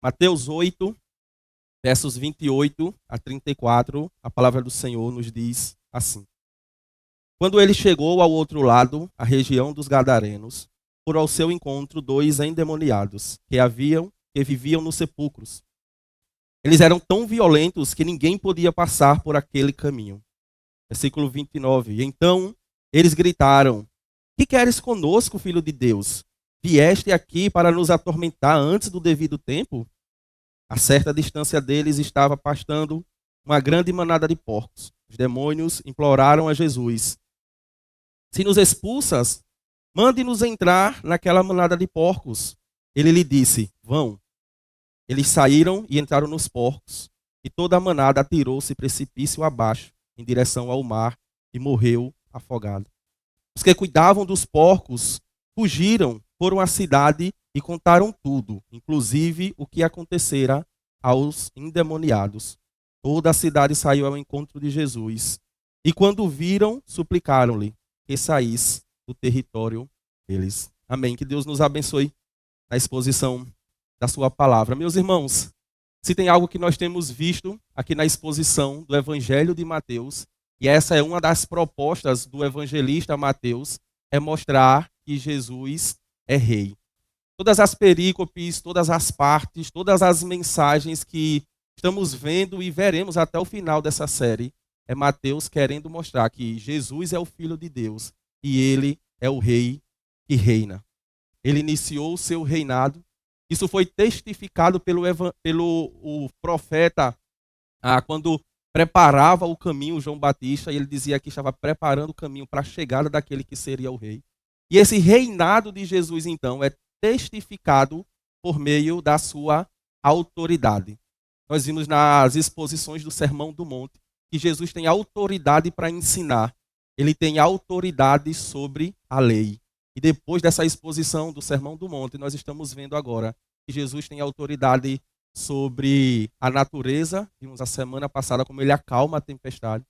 Mateus 8, versos 28 a 34, a palavra do Senhor nos diz assim: Quando ele chegou ao outro lado, a região dos Gadarenos, foram ao seu encontro dois endemoniados, que viviam nos sepulcros. Eles eram tão violentos que ninguém podia passar por aquele caminho. Versículo 29. E então eles gritaram: Que queres conosco, filho de Deus? Vieste aqui para nos atormentar antes do devido tempo? A certa distância deles estava pastando uma grande manada de porcos. Os demônios imploraram a Jesus: Se nos expulsas, mande-nos entrar naquela manada de porcos. Ele lhe disse: Vão. Eles saíram e entraram nos porcos, e toda a manada atirou-se precipício abaixo, em direção ao mar, e morreu afogado. Os que cuidavam dos porcos fugiram, foram à cidade e contaram tudo, inclusive o que acontecera aos endemoniados. Toda a cidade saiu ao encontro de Jesus, e quando o viram, suplicaram-lhe que saísse do território deles. Amém. Que Deus nos abençoe na exposição da sua palavra. Meus irmãos, se tem algo que nós temos visto aqui na exposição do Evangelho de Mateus, e essa é uma das propostas do evangelista Mateus, é mostrar que Jesus é rei. Todas as perícopes, todas as partes, todas as mensagens que estamos vendo e veremos até o final dessa série, é Mateus querendo mostrar que Jesus é o Filho de Deus e ele é o rei que reina. Ele iniciou o seu reinado. Isso foi testificado pelo o profeta quando preparava o caminho, João Batista, e ele dizia que estava preparando o caminho para a chegada daquele que seria o rei. E esse reinado de Jesus, então, é testificado por meio da sua autoridade. Nós vimos nas exposições do Sermão do Monte que Jesus tem autoridade para ensinar. Ele tem autoridade sobre a lei. E depois dessa exposição do Sermão do Monte, nós estamos vendo agora que Jesus tem autoridade sobre a natureza. Vimos a semana passada como ele acalma a tempestade.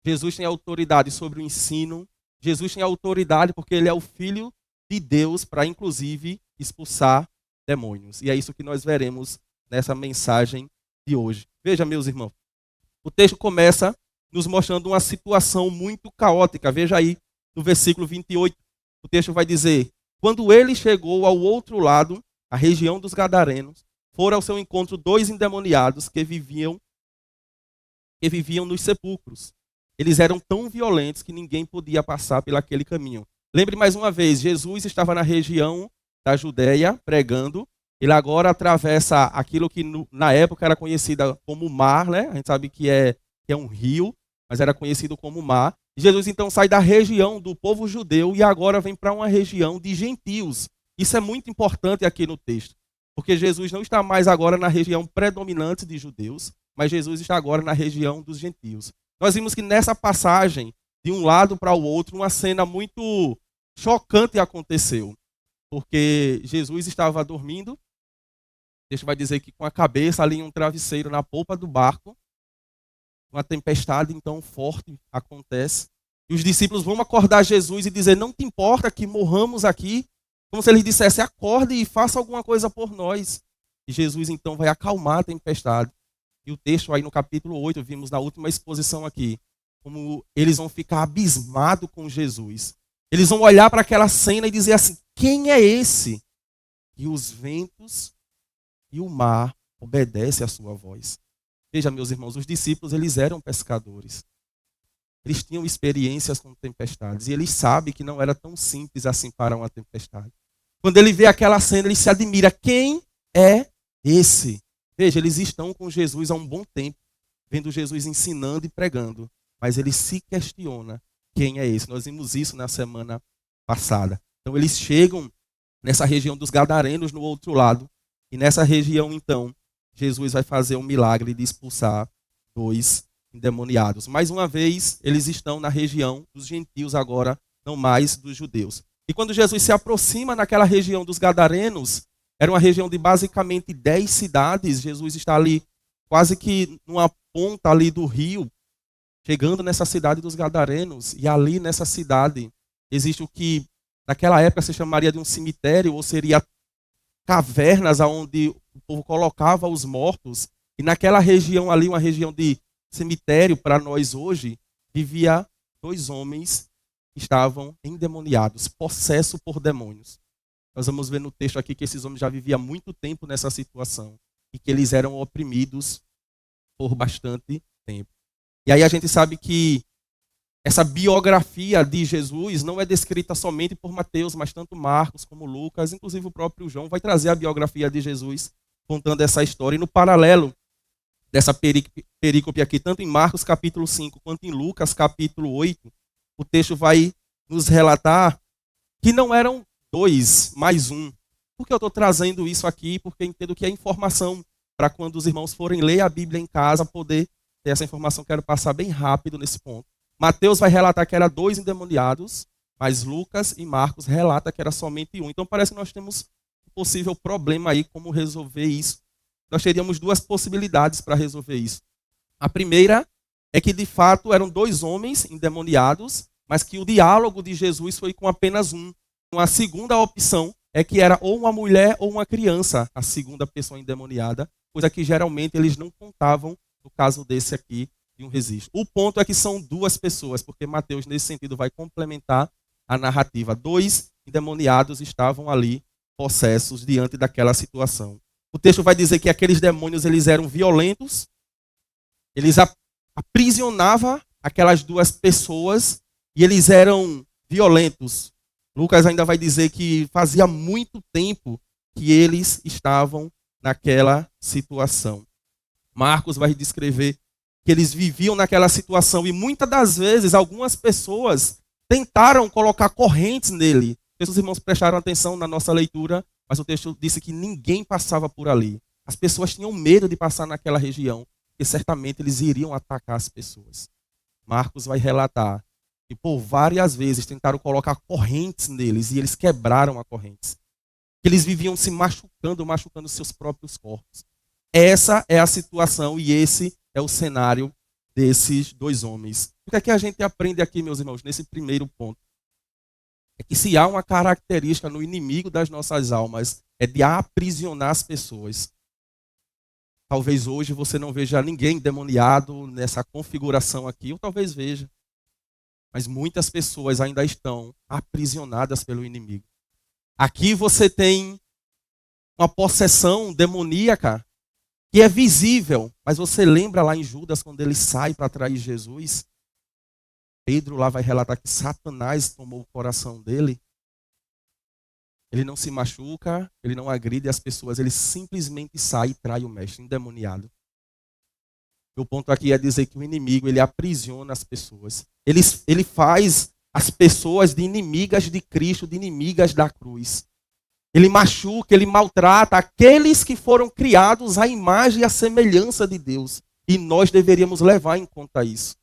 Jesus tem autoridade sobre o ensino. Jesus tem autoridade porque ele é o Filho de Deus para, inclusive, expulsar demônios. E é isso que nós veremos nessa mensagem de hoje. Veja, meus irmãos, o texto começa nos mostrando uma situação muito caótica. Veja aí no versículo 28. O texto vai dizer: Quando ele chegou ao outro lado, a região dos Gadarenos, foram ao seu encontro dois endemoniados que viviam nos sepulcros. Eles eram tão violentos que ninguém podia passar pelaquele caminho. Lembre mais uma vez, Jesus estava na região da Judéia pregando. Ele agora atravessa aquilo que na época era conhecida como mar, né? A gente sabe que é um rio, mas era conhecido como mar. Jesus então sai da região do povo judeu e agora vem para uma região de gentios. Isso é muito importante aqui no texto, porque Jesus não está mais agora na região predominante de judeus, mas Jesus está agora na região dos gentios. Nós vimos que nessa passagem, de um lado para o outro, uma cena muito chocante aconteceu, porque Jesus estava dormindo. O texto vai dizer que com a cabeça ali em um travesseiro na polpa do barco, uma tempestade então forte acontece. E os discípulos vão acordar Jesus e dizer: Não te importa que morramos aqui? Como se ele dissesse: Acorde e faça alguma coisa por nós. E Jesus então vai acalmar a tempestade. E o texto aí no capítulo 8, vimos na última exposição aqui, como eles vão ficar abismados com Jesus. Eles vão olhar para aquela cena e dizer assim: Quem é esse? E os ventos e o mar obedecem à sua voz. Veja, meus irmãos, os discípulos, eles eram pescadores. Eles tinham experiências com tempestades. E eles sabem que não era tão simples assim parar uma tempestade. Quando ele vê aquela cena, ele se admira. Quem é esse? Veja, eles estão com Jesus há um bom tempo, vendo Jesus ensinando e pregando. Mas eles se questionam quem é esse. Nós vimos isso na semana passada. Então eles chegam nessa região dos Gadarenos, no outro lado. E nessa região, então, Jesus vai fazer um milagre de expulsar dois endemoniados. Mais uma vez, eles estão na região dos gentios agora, não mais dos judeus. E quando Jesus se aproxima naquela região dos Gadarenos, era uma região de basicamente 10 cidades. Jesus está ali quase que numa ponta ali do rio, chegando nessa cidade dos Gadarenos. E ali nessa cidade existe o que naquela época se chamaria de um cemitério, ou seria cavernas onde o povo colocava os mortos, e naquela região ali, uma região de cemitério para nós hoje, vivia 2 homens que estavam endemoniados, possessos por demônios. Nós vamos ver no texto aqui que esses homens já viviam há muito tempo nessa situação e que eles eram oprimidos por bastante tempo. E aí a gente sabe que essa biografia de Jesus não é descrita somente por Mateus, mas tanto Marcos como Lucas, inclusive o próprio João, vai trazer a biografia de Jesus contando essa história. E no paralelo dessa perícope aqui, tanto em Marcos capítulo 5 quanto em Lucas capítulo 8, o texto vai nos relatar que não eram 2 mais 1. Por que eu estou trazendo isso aqui? Porque eu entendo que é informação para quando os irmãos forem ler a Bíblia em casa, poder ter essa informação. Quero passar bem rápido nesse ponto. Mateus vai relatar que era 2 endemoniados, mas Lucas e Marcos relatam que era somente 1. Então parece que nós temos um possível problema aí, como resolver isso. Nós teríamos 2 possibilidades para resolver isso. A primeira é que de fato eram 2 homens endemoniados, mas que o diálogo de Jesus foi com apenas um. A segunda opção é que era ou uma mulher ou uma criança, a segunda pessoa endemoniada, coisa que geralmente eles não contavam no caso desse aqui, de um registro. O ponto é que são 2 pessoas, porque Mateus, nesse sentido, vai complementar a narrativa. 2 endemoniados estavam ali, possessos, diante daquela situação. O texto vai dizer que aqueles demônios eles eram violentos, eles aprisionavam aquelas 2 pessoas e eles eram violentos. Lucas ainda vai dizer que fazia muito tempo que eles estavam naquela situação. Marcos vai descrever que eles viviam naquela situação e muitas das vezes algumas pessoas tentaram colocar correntes nele. Os irmãos prestaram atenção na nossa leitura, mas o texto disse que ninguém passava por ali. As pessoas tinham medo de passar naquela região, porque certamente eles iriam atacar as pessoas. Marcos vai relatar que por várias vezes tentaram colocar correntes neles e eles quebraram a correntes. Que eles viviam se machucando seus próprios corpos. Essa é a situação e esse é o cenário desses 2 homens. O que é que a gente aprende aqui, meus irmãos, nesse primeiro ponto? É que se há uma característica no inimigo das nossas almas, é de aprisionar as pessoas. Talvez hoje você não veja ninguém endemoniado nessa configuração aqui, ou talvez veja. Mas muitas pessoas ainda estão aprisionadas pelo inimigo. Aqui você tem uma possessão demoníaca que é visível, mas você lembra lá em Judas, quando ele sai para trair Jesus? Pedro lá vai relatar que Satanás tomou o coração dele. Ele não se machuca, ele não agride as pessoas, ele simplesmente sai e trai o mestre, endemoniado. O ponto aqui é dizer que o inimigo, ele aprisiona as pessoas. Ele faz as pessoas de inimigas de Cristo, de inimigas da cruz. Ele machuca, ele maltrata aqueles que foram criados à imagem e à semelhança de Deus. E nós deveríamos levar em conta isso.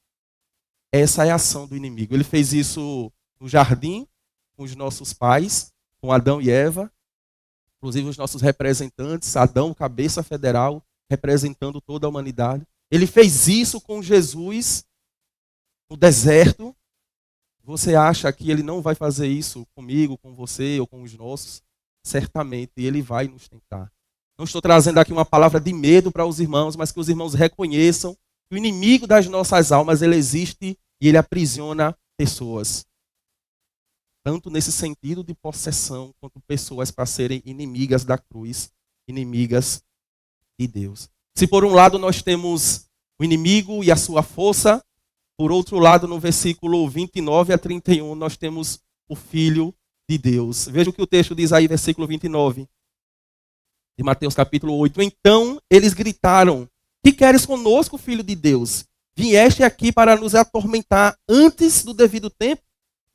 Essa é a ação do inimigo. Ele fez isso no jardim, com os nossos pais, com Adão e Eva. Inclusive os nossos representantes, Adão, cabeça federal, representando toda a humanidade. Ele fez isso com Jesus no deserto. Você acha que ele não vai fazer isso comigo, com você ou com os nossos? Certamente ele vai nos tentar. Não estou trazendo aqui uma palavra de medo para os irmãos, mas que os irmãos reconheçam que o inimigo das nossas almas, ele existe e ele aprisiona pessoas. Tanto nesse sentido de possessão, quanto pessoas para serem inimigas da cruz, inimigas de Deus. Se por um lado nós temos o inimigo e a sua força, por outro lado, no versículo 29 a 31, nós temos o Filho de Deus. Veja o que o texto diz aí, versículo 29, de Mateus capítulo 8. Então eles gritaram: que queres conosco, Filho de Deus? Vieste aqui para nos atormentar antes do devido tempo?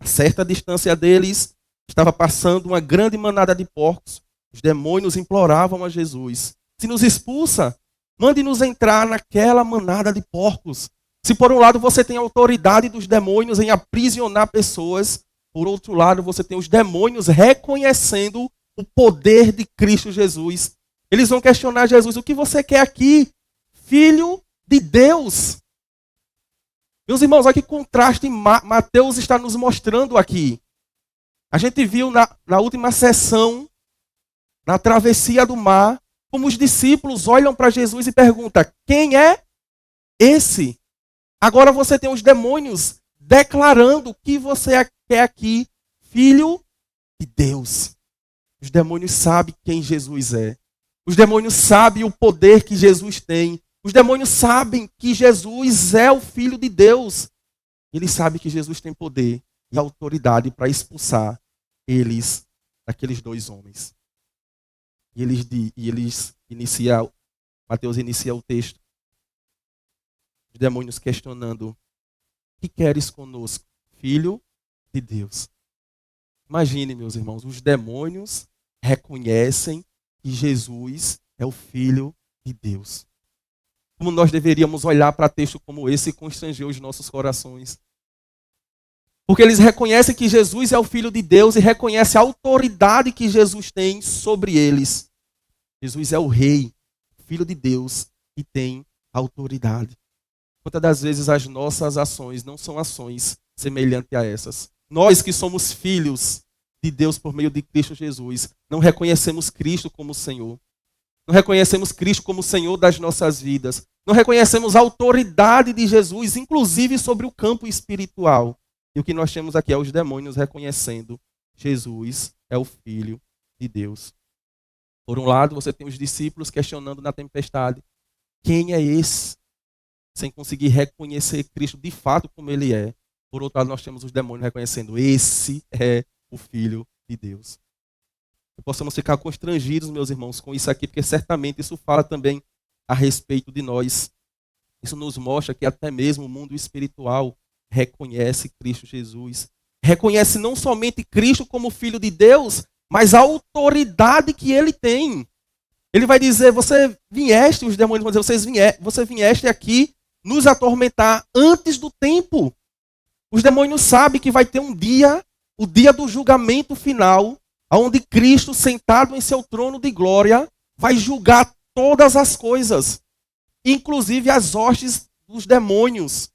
A certa distância deles estava passando uma grande manada de porcos. Os demônios imploravam a Jesus: se nos expulsa, mande-nos entrar naquela manada de porcos. Se por um lado você tem a autoridade dos demônios em aprisionar pessoas, por outro lado você tem os demônios reconhecendo o poder de Cristo Jesus. Eles vão questionar Jesus: o que você quer aqui, Filho de Deus? Meus irmãos, olha que contraste Mateus está nos mostrando aqui. A gente viu na última sessão, na travessia do mar, Como os discípulos olham para Jesus e perguntam: quem é esse? Agora você tem os demônios declarando que você é aqui, filho de Deus. Os demônios sabem quem Jesus é. Os demônios sabem o poder que Jesus tem. Os demônios sabem que Jesus é o Filho de Deus. Eles sabem que Jesus tem poder e autoridade para expulsar eles daqueles dois homens. E eles iniciam, Mateus inicia o texto. Os demônios questionando: que queres conosco, Filho de Deus? Imagine, meus irmãos, os demônios reconhecem que Jesus é o Filho de Deus. Como nós deveríamos olhar para texto como esse e constranger os nossos corações. Porque eles reconhecem que Jesus é o Filho de Deus e reconhecem a autoridade que Jesus tem sobre eles. Jesus é o Rei, Filho de Deus, e tem autoridade. Quantas das vezes as nossas ações não são ações semelhantes a essas? Nós que somos filhos de Deus por meio de Cristo Jesus, não reconhecemos Cristo como Senhor. Não reconhecemos Cristo como Senhor das nossas vidas. Não reconhecemos a autoridade de Jesus, inclusive sobre o campo espiritual. E o que nós temos aqui é os demônios reconhecendo Jesus é o Filho de Deus. Por um lado, você tem os discípulos questionando na tempestade: quem é esse? Sem conseguir reconhecer Cristo de fato como ele é. Por outro lado, nós temos os demônios reconhecendo: esse é o Filho de Deus. E possamos ficar constrangidos, meus irmãos, com isso aqui, porque certamente isso fala também a respeito de nós. Isso nos mostra que até mesmo o mundo espiritual reconhece Cristo Jesus. Reconhece não somente Cristo como Filho de Deus, mas a autoridade que ele tem. Ele vai dizer: você vieste, os demônios vão dizer: você vieste aqui nos atormentar antes do tempo. Os demônios sabem que vai ter um dia, o dia do julgamento final, onde Cristo, sentado em seu trono de glória, vai julgar todas as coisas, inclusive as hostes dos demônios.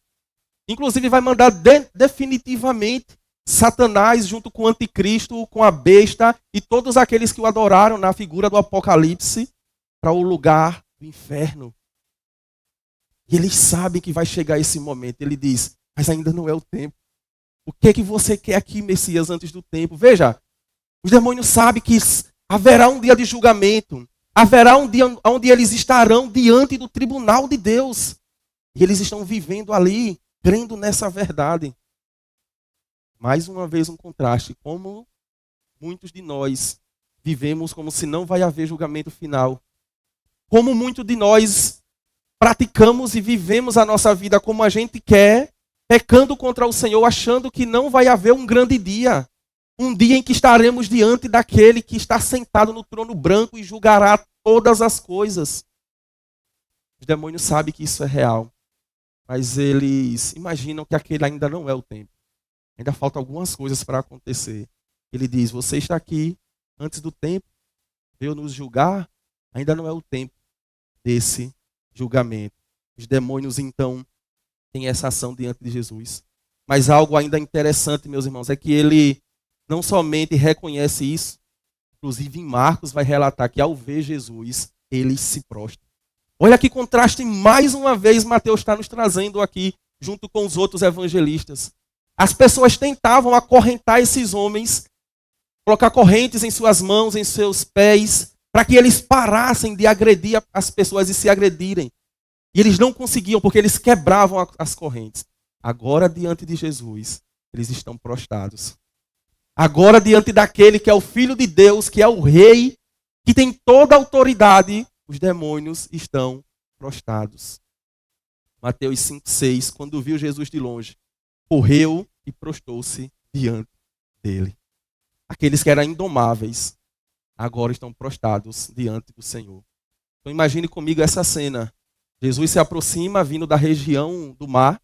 Inclusive vai mandar definitivamente Satanás junto com o anticristo, com a besta e todos aqueles que o adoraram na figura do Apocalipse para o lugar do inferno. E eles sabem que vai chegar esse momento. Ele diz: mas ainda não é o tempo. O que você quer aqui, Messias, antes do tempo? Veja, os demônios sabem que haverá um dia de julgamento. Haverá um dia onde eles estarão diante do tribunal de Deus. E eles estão vivendo ali, crendo nessa verdade. Mais uma vez um contraste. Como muitos de nós vivemos como se não vai haver julgamento final. Como muitos de nós praticamos e vivemos a nossa vida como a gente quer, pecando contra o Senhor, achando que não vai haver um grande dia. Um dia em que estaremos diante daquele que está sentado no trono branco e julgará todas as coisas. Os demônios sabem que isso é real, mas eles imaginam que aquele ainda não é o tempo. Ainda faltam algumas coisas para acontecer. Ele diz: você está aqui antes do tempo, veio nos julgar, ainda não é o tempo desse julgamento. Os demônios, então, têm essa ação diante de Jesus. Mas algo ainda interessante, meus irmãos, é que ele não somente reconhece isso, inclusive em Marcos vai relatar que ao ver Jesus, ele se prostra. Olha que contraste, mais uma vez Mateus está nos trazendo aqui, junto com os outros evangelistas. As pessoas tentavam acorrentar esses homens, colocar correntes em suas mãos, em seus pés, para que eles parassem de agredir as pessoas e se agredirem. E eles não conseguiam, porque eles quebravam as correntes. Agora, diante de Jesus, eles estão prostrados. Agora, diante daquele que é o Filho de Deus, que é o Rei, que tem toda a autoridade, os demônios estão prostrados. Mateus 5,6, quando viu Jesus de longe, correu e prostrou-se diante dele. Aqueles que eram indomáveis, agora estão prostrados diante do Senhor. Então imagine comigo essa cena. Jesus se aproxima, vindo da região do mar,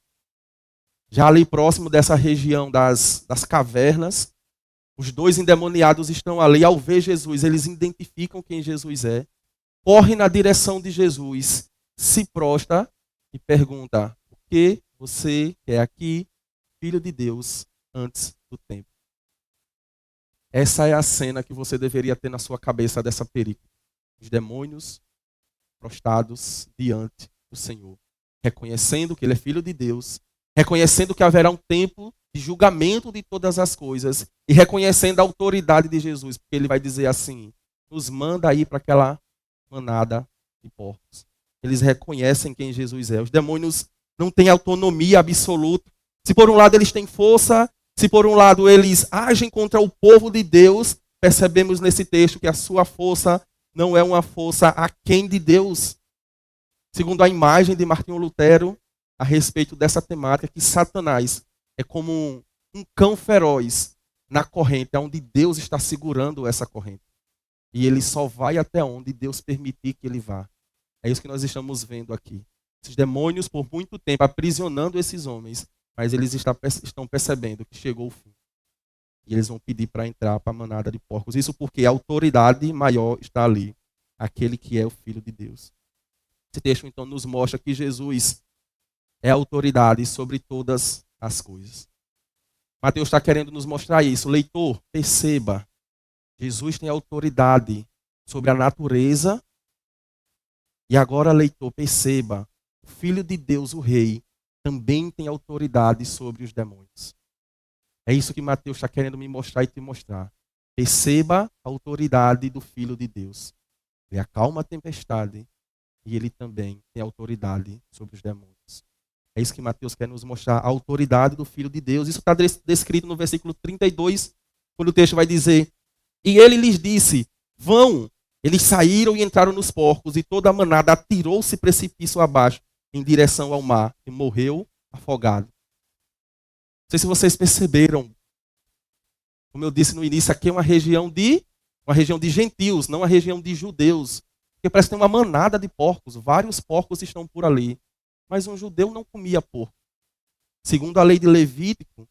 já ali próximo dessa região das cavernas. Os dois endemoniados estão ali. Ao ver Jesus, eles identificam quem Jesus é, correm na direção de Jesus, se prostra e pergunta: o que você quer aqui, Filho de Deus, antes do tempo? Essa é a cena que você deveria ter na sua cabeça dessa película. Os demônios prostrados diante do Senhor, reconhecendo que Ele é Filho de Deus, reconhecendo que haverá um tempo de julgamento de todas as coisas e reconhecendo a autoridade de Jesus, porque Ele vai dizer assim: nos manda aí para aquela manada de porcos. Eles reconhecem quem Jesus é. Os demônios não têm autonomia absoluta. Se por um lado eles têm força, se por um lado eles agem contra o povo de Deus, percebemos nesse texto que a sua força não é uma força aquém de Deus. Segundo a imagem de Martinho Lutero, a respeito dessa temática, que Satanás é como um cão feroz na corrente, onde Deus está segurando essa corrente. E ele só vai até onde Deus permitir que ele vá. É isso que nós estamos vendo aqui. Esses demônios, por muito tempo, aprisionando esses homens, mas eles estão percebendo que chegou o fim. E eles vão pedir para entrar para a manada de porcos. Isso porque a autoridade maior está ali, aquele que é o Filho de Deus. Esse texto, então, nos mostra que Jesus é a autoridade sobre todas as coisas. Mateus está querendo nos mostrar isso. Leitor, perceba. Jesus tem autoridade sobre a natureza. E agora, leitor, perceba. O Filho de Deus, o Rei, também tem autoridade sobre os demônios. É isso que Mateus está querendo me mostrar e te mostrar. Perceba a autoridade do Filho de Deus. Ele acalma a tempestade e ele também tem autoridade sobre os demônios. É isso que Mateus quer nos mostrar, a autoridade do Filho de Deus. Isso está descrito no versículo 32, quando o texto vai dizer: e ele lhes disse, vão. Eles saíram e entraram nos porcos, e toda a manada atirou-se precipício abaixo, em direção ao mar, e morreu afogado. Não sei se vocês perceberam, como eu disse no início, aqui é uma região de gentios, não uma região de judeus. Porque parece que tem uma manada de porcos, vários porcos estão por ali. Mas um judeu não comia porco. Segundo a lei de Levítico,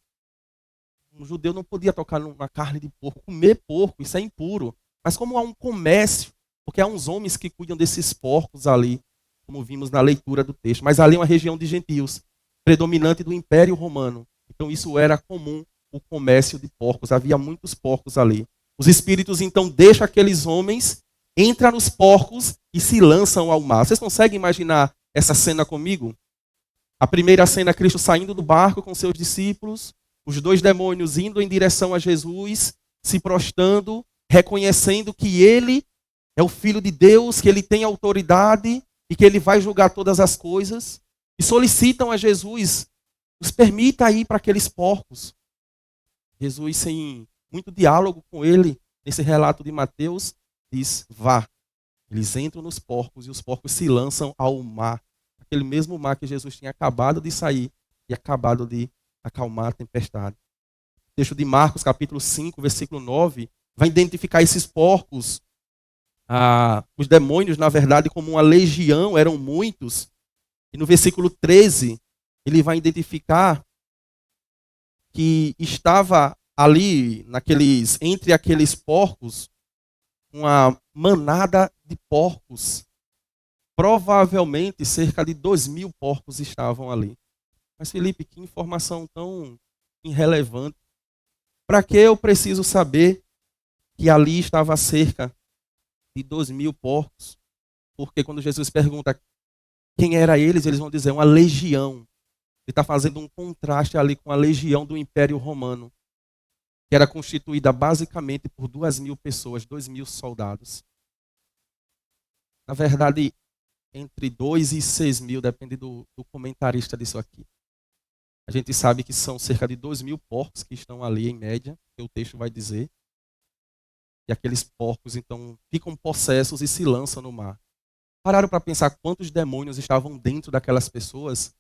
um judeu não podia tocar na carne de porco, comer porco, isso é impuro. Mas como há um comércio, porque há uns homens que cuidam desses porcos ali, como vimos na leitura do texto. Mas ali é uma região de gentios, predominante do Império Romano. Então isso era comum, o comércio de porcos. Havia muitos porcos ali. Os espíritos então deixam aqueles homens, entram nos porcos e se lançam ao mar. Vocês conseguem imaginar essa cena comigo? A primeira cena, Cristo saindo do barco com seus discípulos, os dois demônios indo em direção a Jesus, se prostrando, reconhecendo que ele é o Filho de Deus, que ele tem autoridade e que ele vai julgar todas as coisas, e solicitam a Jesus, nos permita ir para aqueles porcos. Jesus, sem muito diálogo com ele, nesse relato de Mateus, diz, vá. Eles entram nos porcos e os porcos se lançam ao mar. Aquele mesmo mar que Jesus tinha acabado de sair e acabado de acalmar a tempestade. O texto de Marcos, capítulo 5, versículo 9, vai identificar esses porcos, os demônios, na verdade, como uma legião, eram muitos. E no versículo 13, ele vai identificar que estava ali, entre aqueles porcos, uma manada de porcos. Provavelmente cerca de 2.000 porcos estavam ali. Mas Felipe, que informação tão irrelevante. Para que eu preciso saber que ali estava cerca de 2.000 porcos? Porque quando Jesus pergunta quem era eles vão dizer uma legião. Ele está fazendo um contraste ali com a legião do Império Romano, que era constituída basicamente por 2.000 pessoas, 2.000 soldados. Na verdade, entre 2 e 6.000, depende do comentarista disso aqui. A gente sabe que são cerca de 2.000 porcos que estão ali em média, que o texto vai dizer. E aqueles porcos, então, ficam possessos e se lançam no mar. Pararam para pensar quantos demônios estavam dentro daquelas pessoas?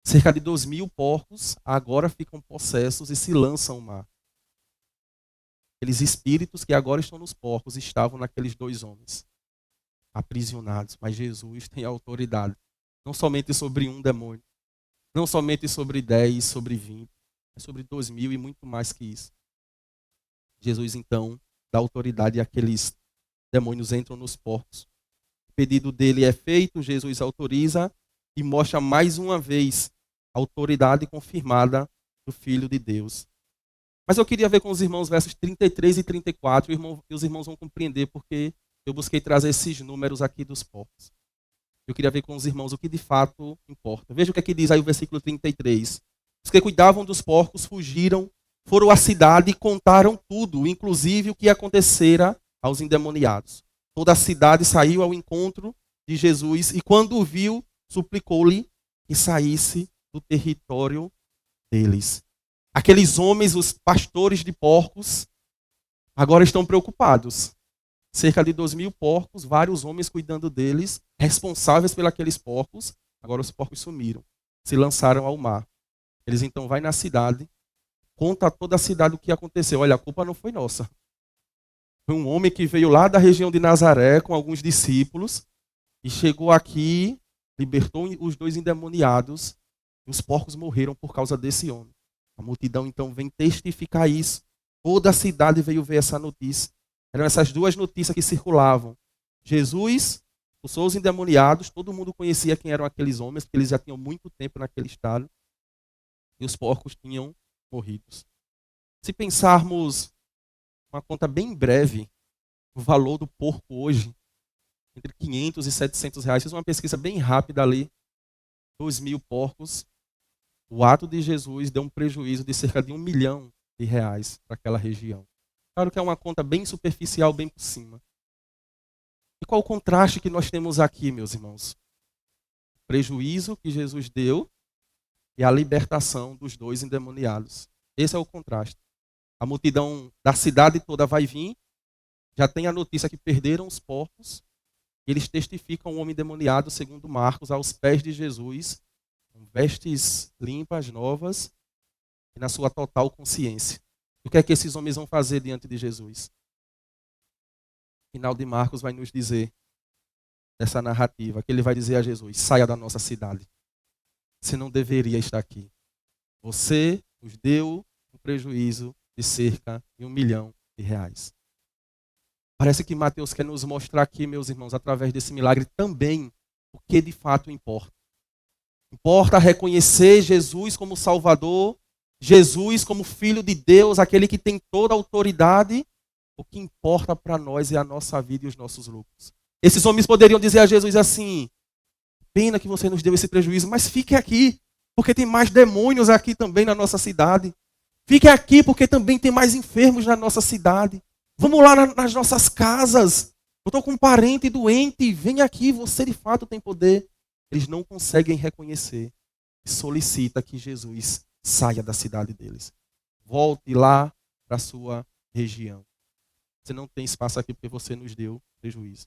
Cerca de 2.000 porcos agora ficam possessos e se lançam ao mar. Aqueles espíritos que agora estão nos porcos estavam naqueles dois homens, aprisionados. Mas Jesus tem autoridade, não somente sobre um demônio, não somente sobre 10, sobre 20, mas sobre 2.000 e muito mais que isso. Jesus, então, dá autoridade e aqueles demônios entram nos porcos. O pedido dele é feito, Jesus autoriza e mostra mais uma vez a autoridade confirmada do Filho de Deus. Mas eu queria ver com os irmãos versos 33 e 34, e os irmãos vão compreender porque eu busquei trazer esses números aqui dos porcos. Eu queria ver com os irmãos o que de fato importa. Veja o que é que diz aí o versículo 33. Os que cuidavam dos porcos fugiram, foram à cidade e contaram tudo, inclusive o que acontecera aos endemoniados. Toda a cidade saiu ao encontro de Jesus e quando o viu, suplicou-lhe que saísse do território deles. Aqueles homens, os pastores de porcos, agora estão preocupados. Cerca de 2.000 porcos, vários homens cuidando deles, responsáveis por aqueles porcos. Agora os porcos sumiram, se lançaram ao mar. Eles então vão na cidade, conta a toda a cidade o que aconteceu. Olha, a culpa não foi nossa. Foi um homem que veio lá da região de Nazaré com alguns discípulos e chegou aqui, libertou os 2 endemoniados e os porcos morreram por causa desse homem. A multidão então vem testificar isso. Toda a cidade veio ver essa notícia. Eram essas 2 notícias que circulavam. Jesus expulsou os endemoniados, todo mundo conhecia quem eram aqueles homens, porque eles já tinham muito tempo naquele estado. E os porcos tinham morrido. Se pensarmos uma conta bem breve, o valor do porco hoje, entre 500 e 700 reais, fiz uma pesquisa bem rápida ali, 2.000 porcos, o ato de Jesus deu um prejuízo de cerca de R$1 milhão para aquela região. Claro que é uma conta bem superficial, bem por cima. E qual o contraste que nós temos aqui, meus irmãos? O prejuízo que Jesus deu e a libertação dos 2 endemoniados. Esse é o contraste. A multidão da cidade toda vai vir, já tem a notícia que perderam os porcos, e eles testificam o homem endemoniado, segundo Marcos, aos pés de Jesus, com vestes limpas, novas, e na sua total consciência. O que é que esses homens vão fazer diante de Jesus? O final de Marcos vai nos dizer, dessa narrativa, que ele vai dizer a Jesus: saia da nossa cidade. Você não deveria estar aqui. Você nos deu um prejuízo de cerca de R$1 milhão. Parece que Mateus quer nos mostrar aqui, meus irmãos, através desse milagre também, o que de fato importa. Importa reconhecer Jesus como Salvador, Jesus como Filho de Deus, aquele que tem toda a autoridade. O que importa para nós é a nossa vida e os nossos lucros. Esses homens poderiam dizer a Jesus assim: pena que você nos deu esse prejuízo, mas fique aqui, porque tem mais demônios aqui também na nossa cidade. Fique aqui, porque também tem mais enfermos na nossa cidade. Vamos lá nas nossas casas. Eu estou com um parente doente, vem aqui, você de fato tem poder. Eles não conseguem reconhecer e solicita que Jesus saia da cidade deles. Volte lá para a sua região. Você não tem espaço aqui porque você nos deu prejuízo.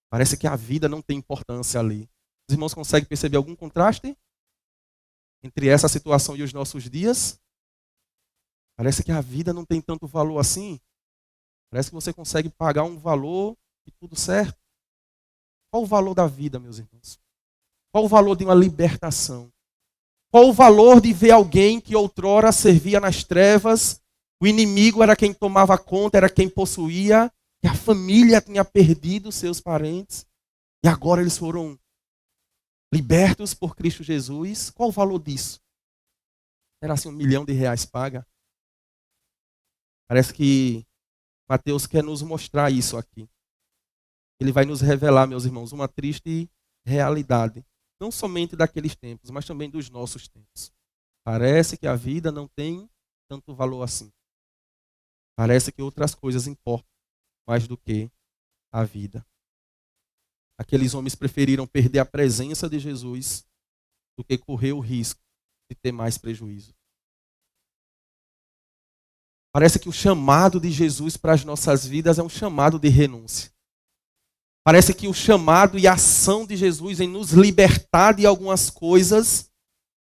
Parece que a vida não tem importância ali. Os irmãos conseguem perceber algum contraste entre essa situação e os nossos dias? Parece que a vida não tem tanto valor assim. Parece que você consegue pagar um valor e tudo certo. Qual o valor da vida, meus irmãos? Qual o valor de uma libertação? Qual o valor de ver alguém que outrora servia nas trevas, o inimigo era quem tomava conta, era quem possuía, e a família tinha perdido seus parentes, e agora eles foram libertos por Cristo Jesus? Qual o valor disso? Era assim R$1 milhão paga? Parece que Mateus quer nos mostrar isso aqui. Ele vai nos revelar, meus irmãos, uma triste realidade. Não somente daqueles tempos, mas também dos nossos tempos. Parece que a vida não tem tanto valor assim. Parece que outras coisas importam mais do que a vida. Aqueles homens preferiram perder a presença de Jesus do que correr o risco de ter mais prejuízo. Parece que o chamado de Jesus para as nossas vidas é um chamado de renúncia. Parece que o chamado e a ação de Jesus em nos libertar de algumas coisas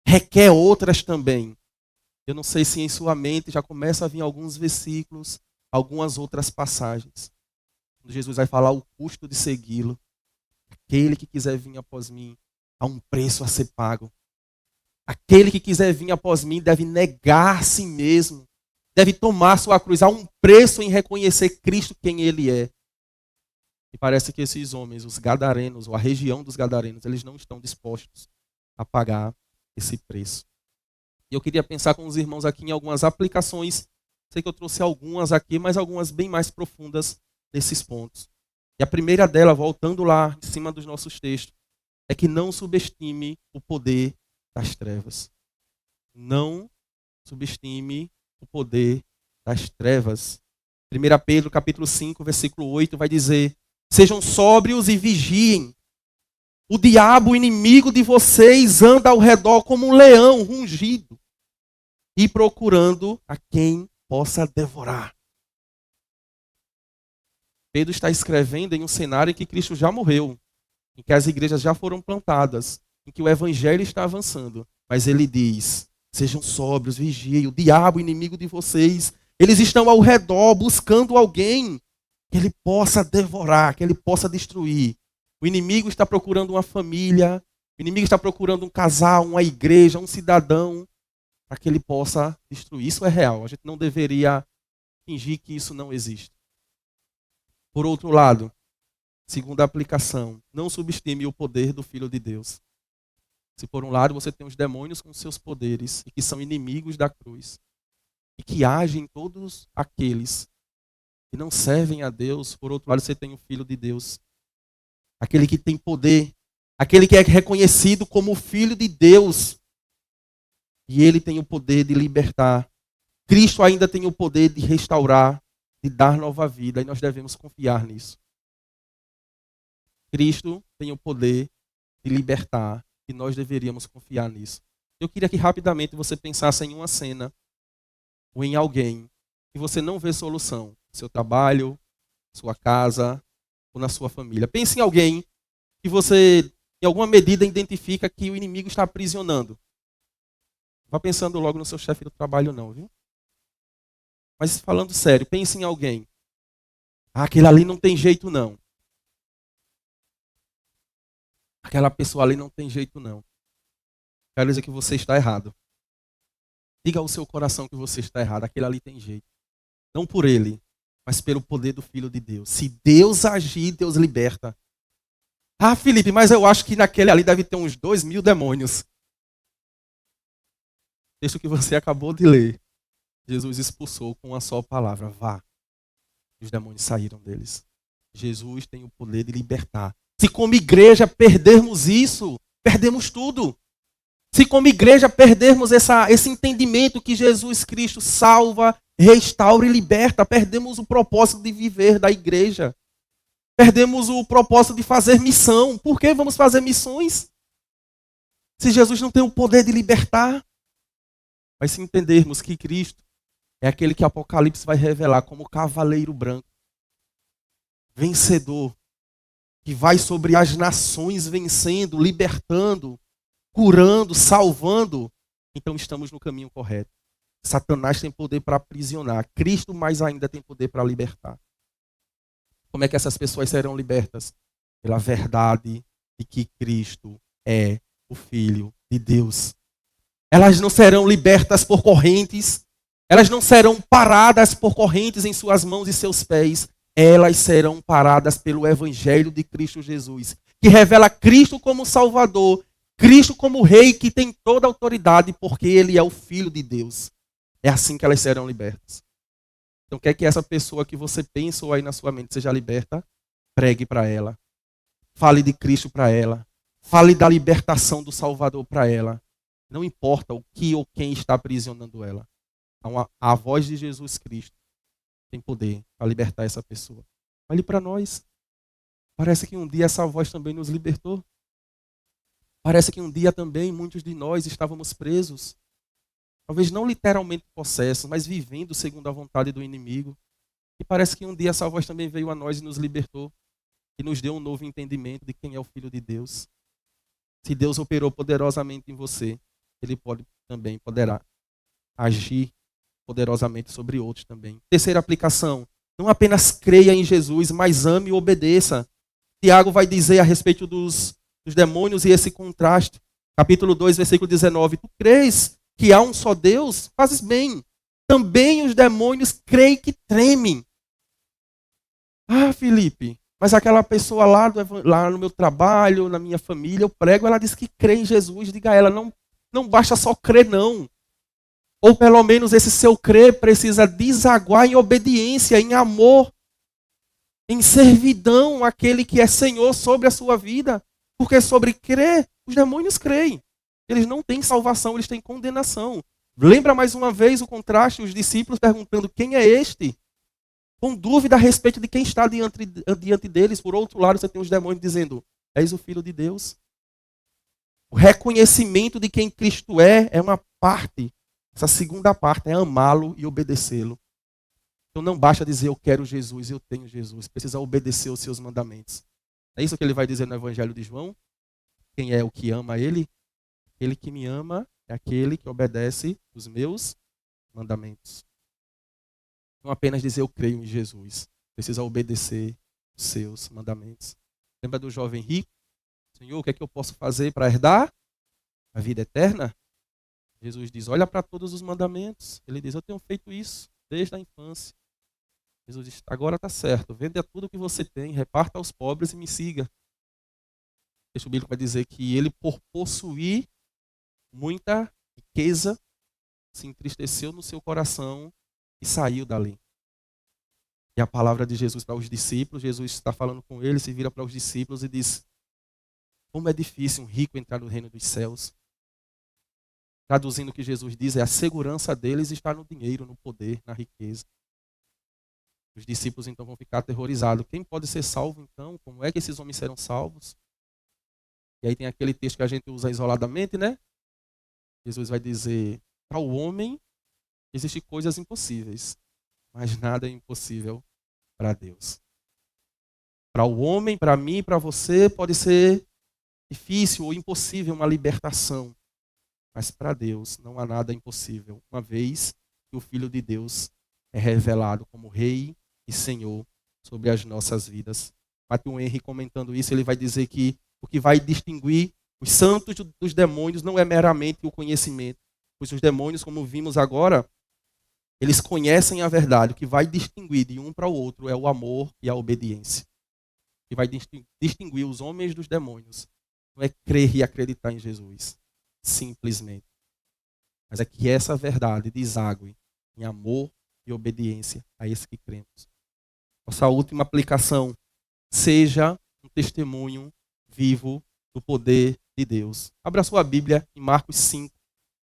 requer outras também. Eu não sei se em sua mente já começa a vir alguns versículos, algumas outras passagens. Quando Jesus vai falar o custo de segui-lo. Aquele que quiser vir após mim, há um preço a ser pago. Aquele que quiser vir após mim deve negar a si mesmo. Deve tomar sua cruz. Há um preço em reconhecer Cristo quem Ele é. E parece que esses homens, os gadarenos, ou a região dos gadarenos, eles não estão dispostos a pagar esse preço. E eu queria pensar com os irmãos aqui em algumas aplicações Sei que eu trouxe algumas aqui, mas algumas bem mais profundas nesses pontos. E a primeira dela, voltando lá em cima dos nossos textos, é que não subestime o poder das trevas. Não subestime o poder das trevas. 1 Pedro capítulo 5, versículo 8 vai dizer: sejam sóbrios e vigiem. O diabo, o inimigo de vocês, anda ao redor como um leão rugido e procurando a quem possa devorar. Pedro está escrevendo em um cenário em que Cristo já morreu, em que as igrejas já foram plantadas, em que o evangelho está avançando. Mas ele diz: sejam sóbrios, vigiem. O diabo, inimigo de vocês, eles estão ao redor buscando alguém que ele possa devorar, que ele possa destruir. O inimigo está procurando uma família, o inimigo está procurando um casal, uma igreja, um cidadão, para que ele possa destruir. Isso é real. A gente não deveria fingir que isso não existe. Por outro lado, segunda aplicação, não subestime o poder do Filho de Deus. Se por um lado você tem os demônios com seus poderes e que são inimigos da cruz e que agem todos aqueles que não servem a Deus, por outro lado você tem o Filho de Deus, aquele que tem poder, aquele que é reconhecido como o Filho de Deus, e ele tem o poder de libertar. Cristo ainda tem o poder de restaurar, de dar nova vida, e nós devemos confiar nisso. Cristo tem o poder de libertar, e nós deveríamos confiar nisso. Eu queria que rapidamente você pensasse em uma cena, ou em alguém, que você não vê solução. No seu trabalho, sua casa, ou na sua família. Pense em alguém que você, em alguma medida, identifica que o inimigo está aprisionando. Não vá pensando logo no seu chefe do trabalho não, viu? Mas falando sério, pense em alguém. Aquele ali não tem jeito não. Aquela pessoa ali não tem jeito não. Quero dizer que você está errado. Diga ao seu coração que você está errado. Aquele ali tem jeito. Não por ele, mas pelo poder do Filho de Deus. Se Deus agir, Deus liberta. Ah, Felipe, mas eu acho que naquele ali deve ter uns 2.000 demônios. Texto que você acabou de ler. Jesus expulsou com uma só palavra: vá. E os demônios saíram deles. Jesus tem o poder de libertar. Se como igreja perdermos isso, perdemos tudo. Se como igreja perdermos esse entendimento que Jesus Cristo salva, restaura e liberta, perdemos o propósito de viver da igreja. Perdemos o propósito de fazer missão. Por que vamos fazer missões? Se Jesus não tem o poder de libertar. Mas se entendermos que Cristo é aquele que Apocalipse vai revelar como cavaleiro branco, vencedor, que vai sobre as nações vencendo, libertando, curando, salvando, então estamos no caminho correto. Satanás tem poder para aprisionar, Cristo mais ainda tem poder para libertar. Como é que essas pessoas serão libertas? Pela verdade de que Cristo é o Filho de Deus. Elas não serão libertas por correntes, elas não serão paradas por correntes em suas mãos e seus pés, elas serão paradas pelo Evangelho de Cristo Jesus, que revela Cristo como Salvador, Cristo como Rei, que tem toda a autoridade, porque Ele é o Filho de Deus. É assim que elas serão libertas. Então, quer que essa pessoa que você pensa ou aí na sua mente seja liberta? Pregue para ela. Fale de Cristo para ela. Fale da libertação do Salvador para ela. Não importa o que ou quem está aprisionando ela. Então, a voz de Jesus Cristo tem poder para libertar essa pessoa. Olhe para nós. Parece que um dia essa voz também nos libertou. Parece que um dia também muitos de nós estávamos presos. Talvez não literalmente possessos, mas vivendo segundo a vontade do inimigo. E parece que um dia essa voz também veio a nós e nos libertou. E nos deu um novo entendimento de quem é o Filho de Deus. Se Deus operou poderosamente em você, Ele poderá agir poderosamente sobre outros também. Terceira aplicação. Não apenas creia em Jesus, mas ame e obedeça. Tiago vai dizer a respeito dos demônios e esse contraste. Capítulo 2, versículo 19. Tu crês que há um só Deus? Fazes bem. Também os demônios creem que tremem. Ah, Felipe, mas aquela pessoa lá no meu trabalho, na minha família, eu prego, ela diz que crê em Jesus. Diga a ela, não basta só crer, não. Ou pelo menos esse seu crer precisa desaguar em obediência, em amor, em servidão àquele que é Senhor sobre a sua vida. Porque sobre crer, os demônios creem. Eles não têm salvação, eles têm condenação. Lembra mais uma vez o contraste, os discípulos perguntando quem é este? Com dúvida a respeito de quem está diante deles. Por outro lado, você tem os demônios dizendo, és o Filho de Deus. O reconhecimento de quem Cristo é uma parte. Essa segunda parte é amá-lo e obedecê-lo. Então não basta dizer eu quero Jesus, eu tenho Jesus. Precisa obedecer os seus mandamentos. É isso que ele vai dizer no Evangelho de João. Quem é o que ama ele? Aquele que me ama é aquele que obedece os meus mandamentos. Não apenas dizer eu creio em Jesus. Precisa obedecer os seus mandamentos. Lembra do jovem rico? Senhor, o que é que eu posso fazer para herdar a vida eterna? Jesus diz, olha para todos os mandamentos. Ele diz, eu tenho feito isso desde a infância. Jesus diz, agora está certo, venda tudo que você tem, reparta aos pobres e me siga. O texto bíblico vai dizer que ele, por possuir muita riqueza, se entristeceu no seu coração e saiu dali. E a palavra de Jesus para os discípulos, Jesus está falando com eles, se vira para os discípulos e diz, como é difícil um rico entrar no reino dos céus. Traduzindo o que Jesus diz, é a segurança deles está no dinheiro, no poder, na riqueza. Os discípulos então vão ficar aterrorizados. Quem pode ser salvo então? Como é que esses homens serão salvos? E aí tem aquele texto que a gente usa isoladamente, né? Jesus vai dizer, para o homem existem coisas impossíveis, mas nada é impossível para Deus. Para o homem, para mim, para você, pode ser difícil ou impossível uma libertação. Mas para Deus não há nada impossível, uma vez que o Filho de Deus é revelado como Rei e Senhor sobre as nossas vidas. Matthew Henry, comentando isso, ele vai dizer que o que vai distinguir os santos dos demônios não é meramente o conhecimento, pois os demônios, como vimos agora, eles conhecem a verdade. O que vai distinguir de um para o outro é o amor e a obediência. O que vai distinguir os homens dos demônios não é crer e acreditar em Jesus. Simplesmente. Mas é que essa verdade desague em amor e obediência a esse que cremos. Nossa última aplicação, seja um testemunho vivo do poder de Deus. Abra sua Bíblia em Marcos 5,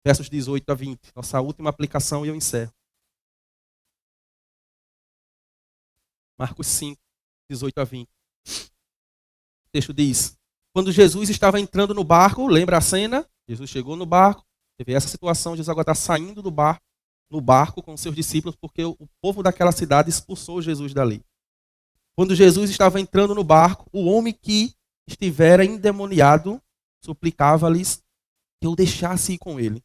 versos 18 a 20. Nossa última aplicação e eu encerro. Marcos 5, 18 a 20. O texto diz, quando Jesus estava entrando no barco, lembra a cena? Jesus chegou no barco, teve essa situação, Jesus agora está saindo do barco, no barco com seus discípulos, porque o povo daquela cidade expulsou Jesus dali. Quando Jesus estava entrando no barco, o homem que estivera endemoniado suplicava-lhes que o deixasse ir com ele.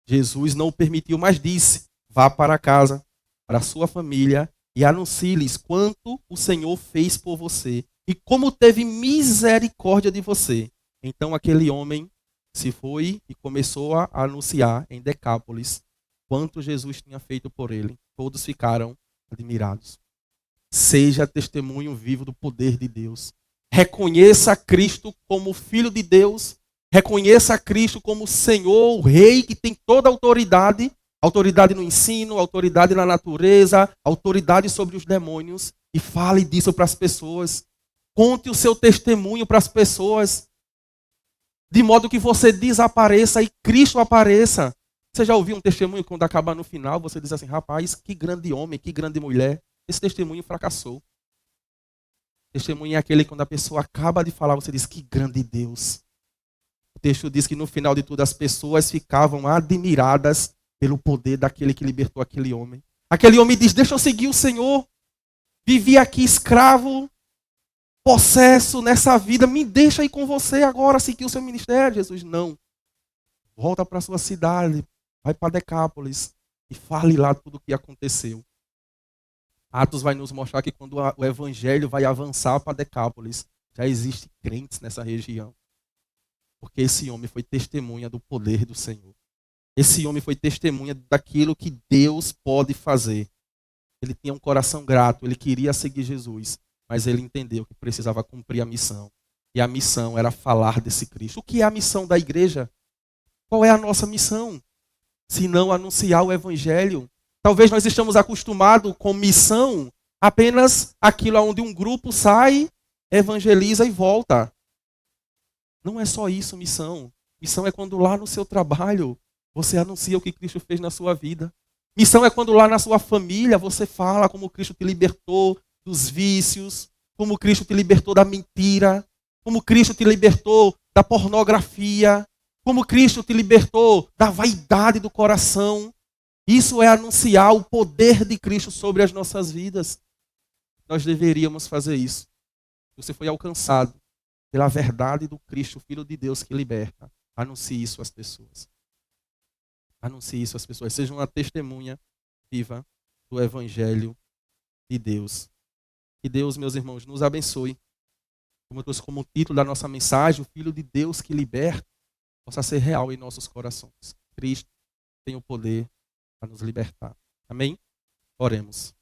Jesus não o permitiu, mas disse, vá para casa, para a sua família, e anuncie-lhes quanto o Senhor fez por você, e como teve misericórdia de você. Então aquele homem se foi e começou a anunciar em Decápolis quanto Jesus tinha feito por ele. Todos ficaram admirados. Seja testemunho vivo do poder de Deus. Reconheça Cristo como Filho de Deus. Reconheça Cristo como Senhor, o Rei que tem toda a autoridade. Autoridade no ensino, autoridade na natureza, autoridade sobre os demônios. E fale disso para as pessoas. Conte o seu testemunho para as pessoas. De modo que você desapareça e Cristo apareça. Você já ouviu um testemunho quando acabar no final, você diz assim, rapaz, que grande homem, que grande mulher. Esse testemunho fracassou. Testemunho é aquele quando a pessoa acaba de falar, você diz, que grande Deus. O texto diz que no final de tudo as pessoas ficavam admiradas pelo poder daquele que libertou aquele homem. Aquele homem diz, deixa eu seguir o Senhor. Vivi aqui escravo, possesso nessa vida, me deixa ir com você agora, seguir o seu ministério. Jesus, não. Volta para a sua cidade, vai para Decápolis e fale lá tudo o que aconteceu. Atos vai nos mostrar que quando o evangelho vai avançar para Decápolis, já existem crentes nessa região. Porque esse homem foi testemunha do poder do Senhor. Esse homem foi testemunha daquilo que Deus pode fazer. Ele tinha um coração grato, ele queria seguir Jesus. Mas ele entendeu que precisava cumprir a missão. E a missão era falar desse Cristo. O que é a missão da igreja? Qual é a nossa missão? se não anunciar o evangelho? Talvez nós estamos acostumados com missão apenas aquilo onde um grupo sai, evangeliza e volta. Não é só isso, missão. Missão é quando lá no seu trabalho você anuncia o que Cristo fez na sua vida. Missão é quando lá na sua família você fala como Cristo te libertou dos vícios, como Cristo te libertou da mentira, como Cristo te libertou da pornografia, como Cristo te libertou da vaidade do coração. Isso é anunciar o poder de Cristo sobre as nossas vidas. Nós deveríamos fazer isso. Você foi alcançado pela verdade do Cristo, Filho de Deus que liberta. Anuncie isso às pessoas. Anuncie isso às pessoas. Seja uma testemunha viva do Evangelho de Deus. Que Deus, meus irmãos, nos abençoe. Como eu trouxe como título da nossa mensagem, o Filho de Deus que liberta, possa ser real em nossos corações. Cristo tem o poder para nos libertar. Amém? Oremos.